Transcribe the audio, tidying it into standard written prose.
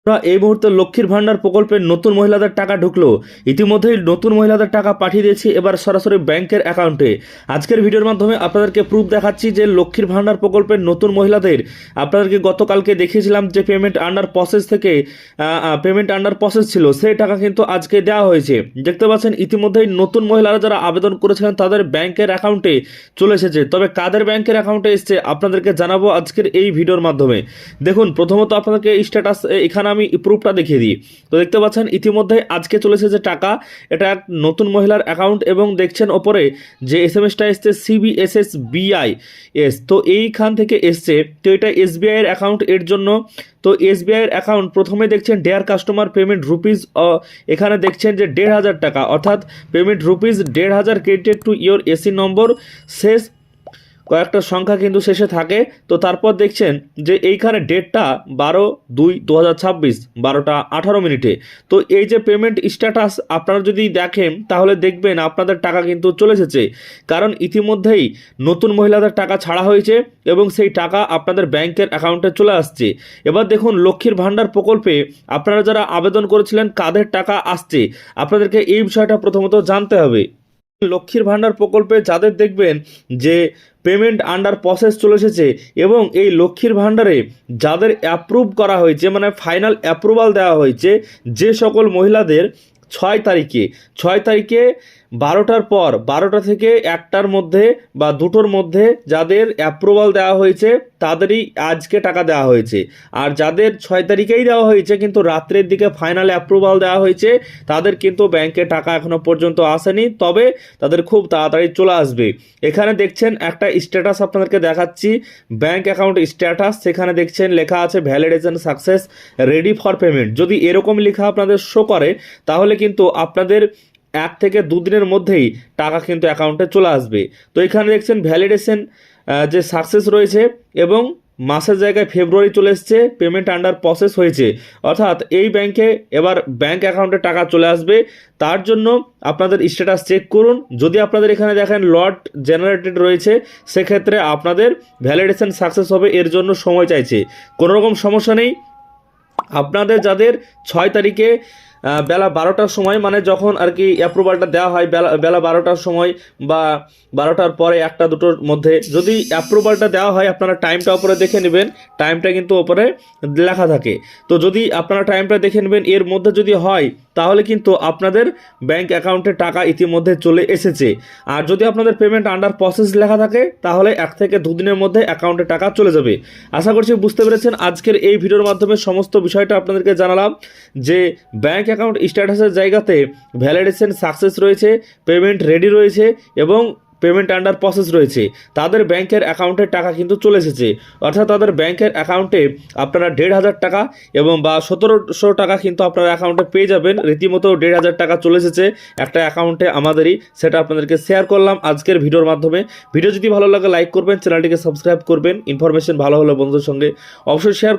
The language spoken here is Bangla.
এই মুহূর্তে লক্ষ্মীর ভান্ডার প্রকল্পের নতুন মহিলাদের টাকা ঢুকলো। ইতিমধ্যেই নতুন মহিলাদের টাকা পাঠিয়ে দিয়েছি এবার সরাসরি ব্যাংকের অ্যাকাউন্টে। আজকের ভিডিওর মাধ্যমে আপনাদেরকে প্রুফ দেখাচ্ছি যে লক্ষ্মীর ভান্ডার প্রকল্পের নতুন মহিলাদের আপনাদেরকে গতকালকে দেখিয়েছিলাম যে পেমেন্ট আন্ডার প্রসেস থেকে পেমেন্ট আন্ডার প্রসেস ছিল, সেই টাকা কিন্তু আজকে দেওয়া হয়েছে। দেখতে পাচ্ছেন ইতিমধ্যেই নতুন মহিলারা যারা আবেদন করেছিলেন তাদের ব্যাংকের অ্যাকাউন্টে চলে এসেছে। তবে কাদের ব্যাংকের অ্যাকাউন্টে এসছে আপনাদেরকে জানাবো আজকের এই ভিডিওর মাধ্যমে। দেখুন, প্রথমত আপনাদেরকে স্ট্যাটাস এখানে আমি প্রুফটা দেখিয়ে দিই। তো দেখতে পাচ্ছেন ইতিমধ্যে আজকে চলেছে যে টাকা, এটা এক নতুন মহিলার অ্যাকাউন্ট এবং দেখছেন ওপরে যে এসএমএসটা এসছে CBSSBIS, তো এইখান থেকে এসছে। তো এটা SBI এর অ্যাকাউন্ট এর জন্য। তো SBI এর অ্যাকাউন্ট প্রথমে দেখছেন ডেয়ার কাস্টমার পেমেন্ট রুপিস, এখানে দেখছেন যে 1,500 টাকা, অর্থাৎ payment rupees 1,500 credited to your AC number, শেষ কয়েকটা সংখ্যা কিন্তু শেষে থাকে। তো তারপর দেখছেন যে এইখানে ডেটটা 12/2/2026 12টা 18 মিনিটে। তো এই যে পেমেন্ট স্ট্যাটাস আপনারা যদি দেখেন তাহলে দেখবেন আপনাদের টাকা কিন্তু চলে এসেছে, কারণ ইতিমধ্যেই নতুন মহিলাদের টাকা ছাড়া হয়েছে এবং সেই টাকা আপনাদের ব্যাংকের অ্যাকাউন্টে চলে আসছে। এবার দেখুন লক্ষ্মীর ভান্ডার প্রকল্পে আপনারা যারা আবেদন করেছিলেন কাদের টাকা আসছে আপনাদেরকে এই বিষয়টা প্রথমত জানতে হবে। লক্ষ্মীর ভান্ডার প্রকল্পে যাদের দেখবেন যে পেমেন্ট আন্ডার প্রসেস চলে এসেছে এবং এই লক্ষ্মীর ভান্ডারে যাদের অ্যাপ্রুভ করা হয়েছে, মানে ফাইনাল অ্যাপ্রুভাল দেওয়া হয়েছে, যে সকল মহিলাদের 6 তারিখে 12টার পর 12টা থেকে 1টার মধ্যে বা 2টোর মধ্যে যাদের অ্যাপ্রুভাল দেওয়া হয়েছে তাদেরই আজকে টাকা দেওয়া হয়েছে। আর যাদের 6 তারিখেই দেওয়া হয়েছে কিন্তু রাত্রের দিকে ফাইনাল অ্যাপ্রুভাল দেওয়া হয়েছে তাদের কিন্তু ব্যাংকে টাকা এখনও পর্যন্ত আসেনি, তবে তাদের খুব তাড়াতাড়ি চলে আসবে। এখানে দেখছেন একটা স্ট্যাটাস আপনাদেরকে দেখাচ্ছি, ব্যাংক অ্যাকাউন্ট স্ট্যাটাস। সেখানে দেখছেন লেখা আছে validation success ready for payment. যদি এরকম লেখা আপনাদের শো করে তাহলে কিন্তু আপনাদের 1 থেকে 2 দিনের মধ্যেই টাকা কিন্তু অ্যাকাউন্টে চলে আসবে। তো এখানে দেখছেন ভ্যালিডেশন যে সাকসেস রয়েছে এবং মাসের জায়গায় ফেব্রুয়ারি চলে এসছে, পেমেন্ট আন্ডার প্রসেস হয়েছে, অর্থাৎ এই ব্যাংকে এবার ব্যাংক অ্যাকাউন্টে টাকা চলে আসবে। তার জন্য আপনাদের স্ট্যাটাস চেক করুন। যদি আপনাদের এখানে দেখেন লট জেনারেটেড রয়েছে সেক্ষেত্রে আপনাদের ভ্যালিডেশন সাকসেস হবে, এর জন্য সময় চাইছে। কোনো রকম সমস্যা নেই। আপনাদের যাদের 6 তারিখে বেলা 12টার সময়, মানে যখন আর কি অ্যাপ্রুভালটা দেওয়া হয় বেলা 12টার সময় বা 12টার পরে 1টা 2টোর মধ্যে যদি অ্যাপ্রুভালটা দেওয়া হয়, আপনারা টাইমটা ওপরে দেখে নেবেন, টাইমটা কিন্তু ওপরে লেখা থাকে। তো যদি আপনারা টাইমটা দেখে নেবেন, এর মধ্যে যদি হয় তাহলে কিন্তু আপনাদের ব্যাংক অ্যাকাউন্টে টাকা ইতিমধ্যে চলে এসেছে। আর যদি আপনাদের পেমেন্ট আন্ডার প্রসেস লেখা থাকে তাহলে 1 থেকে 2 দিনের মধ্যে অ্যাকাউন্টে টাকা চলে যাবে। আশা করছি বুঝতে পেরেছেন। আজকের এই ভিডিওর মাধ্যমে সমস্ত বিষয়টা আপনাদেরকে জানালাম যে ব্যাংক অ্যাকাউন্ট স্ট্যাটাসের জায়গাতে ভ্যালিডেশন সাকসেস রয়েছে, পেমেন্ট রেডি রয়েছে এবং পেমেন্ট আন্ডার প্রসেস রয়েছে, তাদের ব্যাংকের অ্যাকাউন্টে টাকা কিন্তু চলে এসেছে। অর্থাৎ তাদের ব্যাংকের অ্যাকাউন্টে আপনারা 1,500 টাকা এবং বা 1,700 টাকা কিন্তু আপনার অ্যাকাউন্টে পেয়ে যাবেন। রীতিমতো 1,500 টাকা চলে এসেছে একটা অ্যাকাউন্টে আমাদেরই, সেটা আপনাদেরকে শেয়ার করলাম আজকের ভিডিওর মাধ্যমে। ভিডিও যদি ভালো লাগে লাইক করবেন, চ্যানেলটিকে সাবস্ক্রাইব করবেন, ইনফরমেশন ভালো হলে বন্ধুদের সঙ্গে অবশ্যই শেয়ার